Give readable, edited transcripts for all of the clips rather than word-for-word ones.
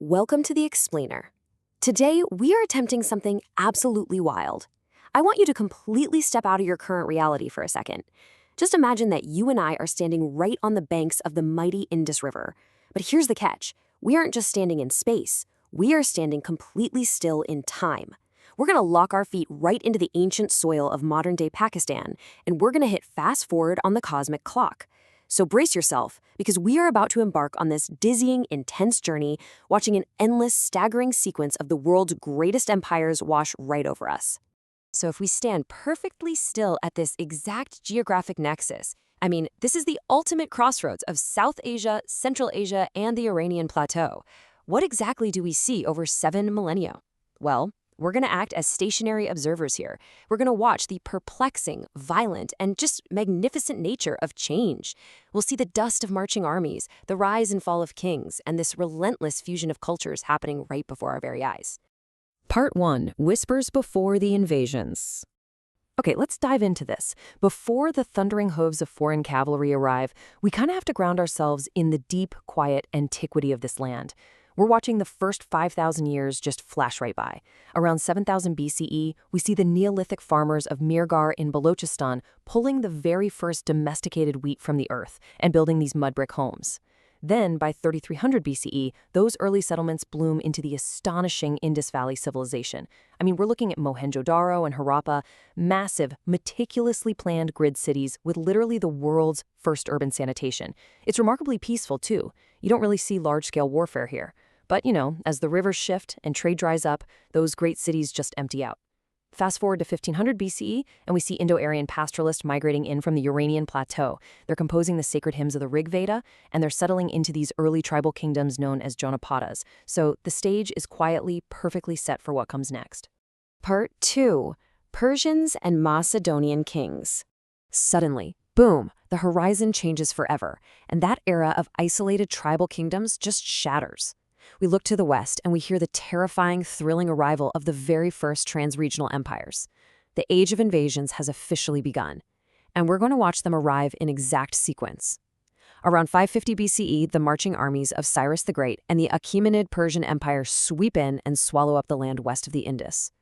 Welcome to the Explainer. Today, we are attempting something absolutely wild. I want you to completely step out of your current reality for a second. Just imagine that you and I are standing right on the banks of the mighty Indus River. But here's the catch. We aren't just standing in space. We are standing completely still in time. We're going to lock our feet right into the ancient soil of modern-day Pakistan, and we're going to hit fast forward on the cosmic clock. So brace yourself, because we are about to embark on this dizzying, intense journey, watching an endless, staggering sequence of the world's greatest empires wash right over us. So if we stand perfectly still at this exact geographic nexus, this is the ultimate crossroads of South Asia, Central Asia, and the Iranian Plateau. What exactly do we see over 7 millennia? Well, we're going to act as stationary observers here. We're going to watch the perplexing, violent, and just magnificent nature of change. We'll see the dust of marching armies, the rise and fall of kings, and this relentless fusion of cultures happening right before our very eyes. Part 1. Whispers before the invasions. Okay, let's dive into this. Before the thundering hooves of foreign cavalry arrive, we kind of have to ground ourselves in the deep, quiet antiquity of this land. We're watching the first 5,000 years just flash right by. Around 7,000 BCE, we see the Neolithic farmers of Mirgar in Balochistan pulling the very first domesticated wheat from the earth and building these mud brick homes. Then, by 3,300 BCE, those early settlements bloom into the astonishing Indus Valley civilization. We're looking at Mohenjo-Daro and Harappa, massive, meticulously planned grid cities with literally the world's first urban sanitation. It's remarkably peaceful, too. You don't really see large-scale warfare here. But, as the rivers shift and trade dries up, those great cities just empty out. Fast forward to 1500 BCE, and we see Indo-Aryan pastoralists migrating in from the Uranian Plateau. They're composing the sacred hymns of the Rig Veda, and they're settling into these early tribal kingdoms known as Jonapadas. So the stage is quietly, perfectly set for what comes next. Part 2. Persians and Macedonian Kings. Suddenly, boom, the horizon changes forever, and that era of isolated tribal kingdoms just shatters. We look to the west and we hear the terrifying, thrilling arrival of the very first trans-regional empires. The age of invasions has officially begun, and we're going to watch them arrive in exact sequence. Around 550 BCE, the marching armies of Cyrus the Great and the Achaemenid Persian Empire sweep in and swallow up the land west of the Indus.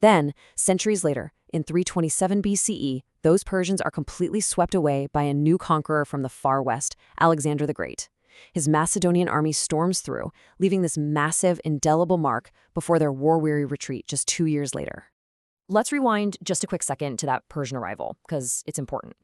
Then, centuries later, in 327 BCE, those Persians are completely swept away by a new conqueror from the far west, Alexander the Great. His Macedonian army storms through, leaving this massive, indelible mark before their war-weary retreat just 2 years later. Let's rewind just a quick second to that Persian arrival, because it's important.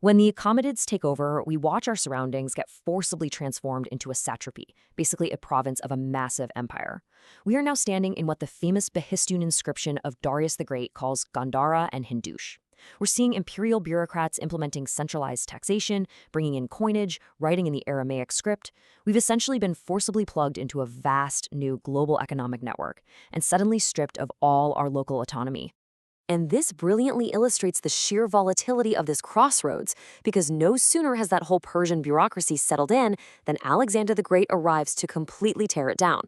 When the Achaemenids take over, we watch our surroundings get forcibly transformed into a satrapy, basically a province of a massive empire. We are now standing in what the famous Behistun inscription of Darius the Great calls Gandhara and Hindush. We're seeing imperial bureaucrats implementing centralized taxation, bringing in coinage, writing in the Aramaic script. We've essentially been forcibly plugged into a vast new global economic network and suddenly stripped of all our local autonomy. And this brilliantly illustrates the sheer volatility of this crossroads, because no sooner has that whole Persian bureaucracy settled in than Alexander the Great arrives to completely tear it down.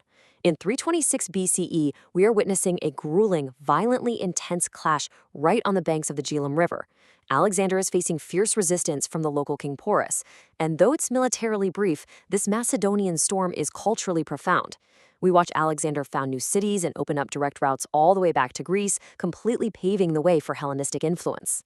In 326 BCE, we are witnessing a grueling, violently intense clash right on the banks of the Jhelum River. Alexander is facing fierce resistance from the local king Porus, and though it's militarily brief, this Macedonian storm is culturally profound. We watch Alexander found new cities and open up direct routes all the way back to Greece, completely paving the way for Hellenistic influence.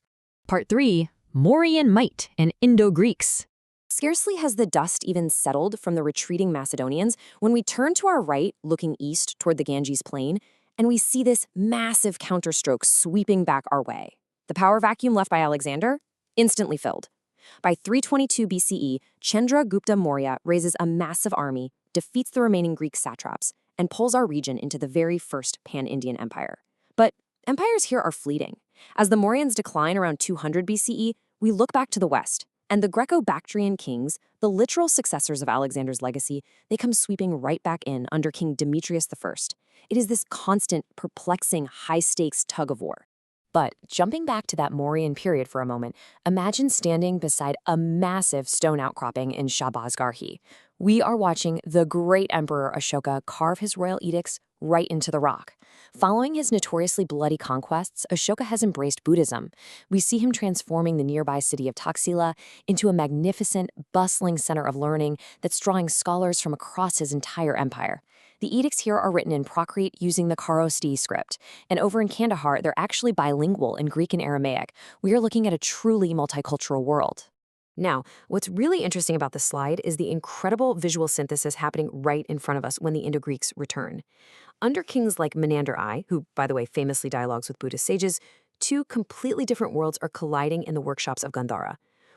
Part 3. Mauryan Might and Indo-Greeks. Scarcely has the dust even settled from the retreating Macedonians when we turn to our right, looking east toward the Ganges Plain, and we see this massive counterstroke sweeping back our way. The power vacuum left by Alexander? Instantly filled. By 322 BCE, Chandragupta Maurya raises a massive army, defeats the remaining Greek satraps, and pulls our region into the very first pan-Indian empire. But empires here are fleeting. As the Mauryans decline around 200 BCE, we look back to the west, and the Greco-Bactrian kings, the literal successors of Alexander's legacy, they come sweeping right back in under King Demetrius I. It is this constant, perplexing, high-stakes tug-of-war. But jumping back to that Mauryan period for a moment, imagine standing beside a massive stone outcropping in Shahbaz-Garhi. We are watching the great Emperor Ashoka carve his royal edicts right into the rock. Following his notoriously bloody conquests, Ashoka has embraced Buddhism. We see him transforming the nearby city of Taxila into a magnificent, bustling center of learning that's drawing scholars from across his entire empire. The edicts here are written in Prakrit using the Kharoshthi script, and over in Kandahar, they're actually bilingual in Greek and Aramaic. We are looking at a truly multicultural world. Now, what's really interesting about this slide is the incredible visual synthesis happening right in front of us when the Indo-Greeks return. Under kings like Menander I, who, by the way, famously dialogues with Buddhist sages, two completely different worlds are colliding in the workshops of Gandhara.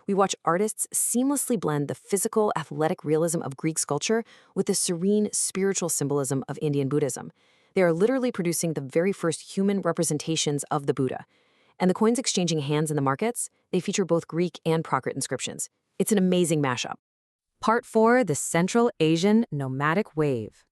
We watch artists seamlessly blend the physical, athletic realism of Greek sculpture with the serene, spiritual symbolism of Indian Buddhism. They are literally producing the very first human representations of the Buddha. And the coins exchanging hands in the markets, they feature both Greek and Prakrit inscriptions. It's an amazing mashup. Part 4, the Central Asian Nomadic Wave.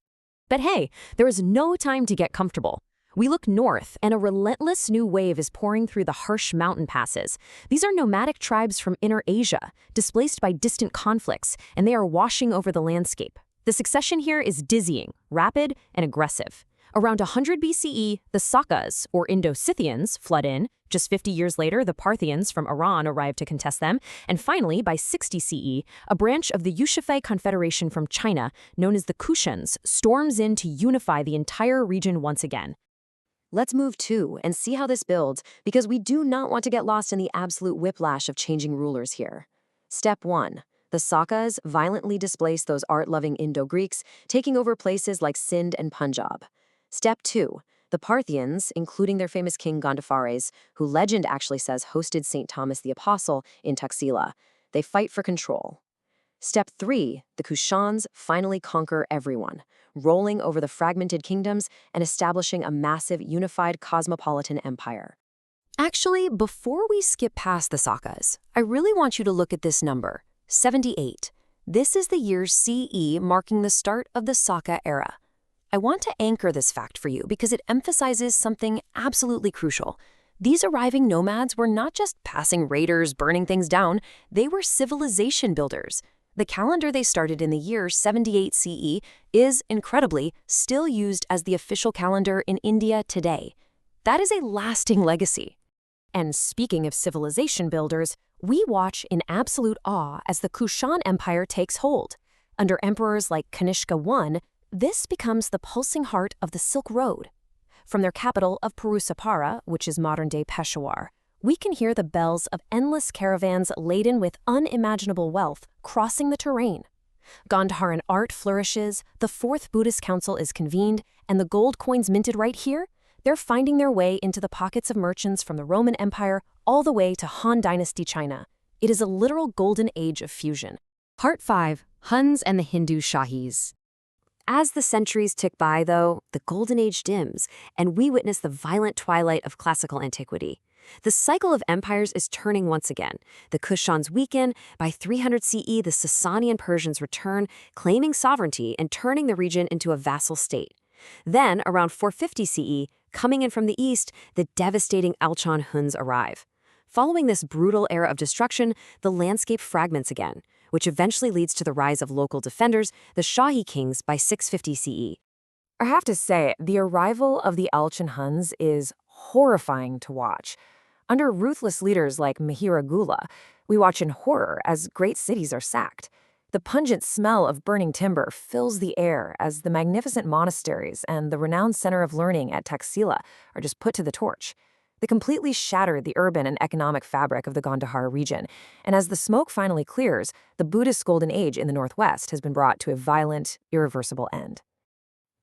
But hey, there is no time to get comfortable. We look north, and a relentless new wave is pouring through the harsh mountain passes. These are nomadic tribes from Inner Asia, displaced by distant conflicts, and they are washing over the landscape. The succession here is dizzying, rapid, and aggressive. Around 100 BCE, the Sakas, or Indo-Scythians, flood in. Just 50 years later, the Parthians from Iran arrive to contest them. And finally, by 60 CE, a branch of the Yushafei Confederation from China, known as the Kushans, storms in to unify the entire region once again. Let's move to and see how this builds, because we do not want to get lost in the absolute whiplash of changing rulers here. Step 1. The Sakas violently displace those art-loving Indo-Greeks, taking over places like Sindh and Punjab. Step 2. The Parthians, including their famous king Gondophares, who legend actually says hosted St. Thomas the Apostle in Taxila, they fight for control. Step 3. The Kushans finally conquer everyone, rolling over the fragmented kingdoms and establishing a massive unified cosmopolitan empire. Actually, before we skip past the Sakas, I really want you to look at this number, 78. This is the year CE marking the start of the Saka era. I want to anchor this fact for you because it emphasizes something absolutely crucial. These arriving nomads were not just passing raiders burning things down, they were civilization builders. The calendar they started in the year 78 CE is, incredibly, still used as the official calendar in India today. That is a lasting legacy. And speaking of civilization builders, we watch in absolute awe as the Kushan Empire takes hold. Under emperors like Kanishka I, this becomes the pulsing heart of the Silk Road. From their capital of Purusapara, which is modern-day Peshawar, we can hear the bells of endless caravans laden with unimaginable wealth crossing the terrain. Gandharan art flourishes, the Fourth Buddhist Council is convened, and the gold coins minted right here, they're finding their way into the pockets of merchants from the Roman Empire all the way to Han Dynasty China. It is a literal golden age of fusion. Part 5, Huns and the Hindu Shahis. As the centuries tick by, though, the Golden Age dims, and we witness the violent twilight of classical antiquity. The cycle of empires is turning once again. The Kushans weaken. By 300 CE, the Sasanian Persians return, claiming sovereignty and turning the region into a vassal state. Then, around 450 CE, coming in from the east, the devastating Alchon Huns arrive. Following this brutal era of destruction, the landscape fragments again, which eventually leads to the rise of local defenders, the Shahi kings, by 650 CE. I have to say, the arrival of the Alchon Huns is horrifying to watch. Under ruthless leaders like Mihira Gula, we watch in horror as great cities are sacked. The pungent smell of burning timber fills the air as the magnificent monasteries and the renowned center of learning at Taxila are just put to the torch. They completely shattered the urban and economic fabric of the Gandhara region, and as the smoke finally clears, the Buddhist Golden Age in the northwest has been brought to a violent, irreversible end.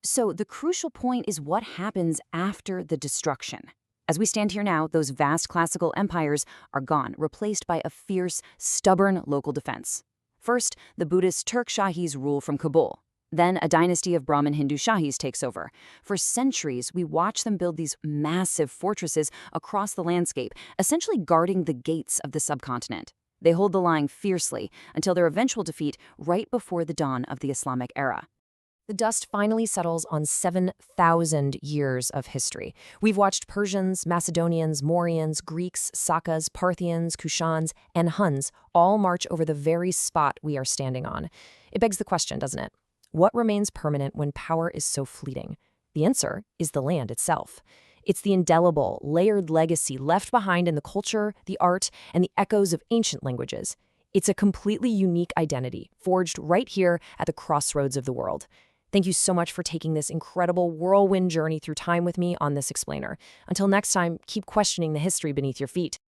So the crucial point is what happens after the destruction. As we stand here now, those vast classical empires are gone, replaced by a fierce, stubborn local defense. First, the Buddhist Turk Shahis rule from Kabul. Then a dynasty of Brahmin Hindu Shahis takes over. For centuries, we watch them build these massive fortresses across the landscape, essentially guarding the gates of the subcontinent. They hold the line fiercely until their eventual defeat right before the dawn of the Islamic era. The dust finally settles on 7,000 years of history. We've watched Persians, Macedonians, Mauryans, Greeks, Sakas, Parthians, Kushans, and Huns all march over the very spot we are standing on. It begs the question, doesn't it? What remains permanent when power is so fleeting? The answer is the land itself. It's the indelible, layered legacy left behind in the culture, the art, and the echoes of ancient languages. It's a completely unique identity, forged right here at the crossroads of the world. Thank you so much for taking this incredible whirlwind journey through time with me on this explainer. Until next time, keep questioning the history beneath your feet.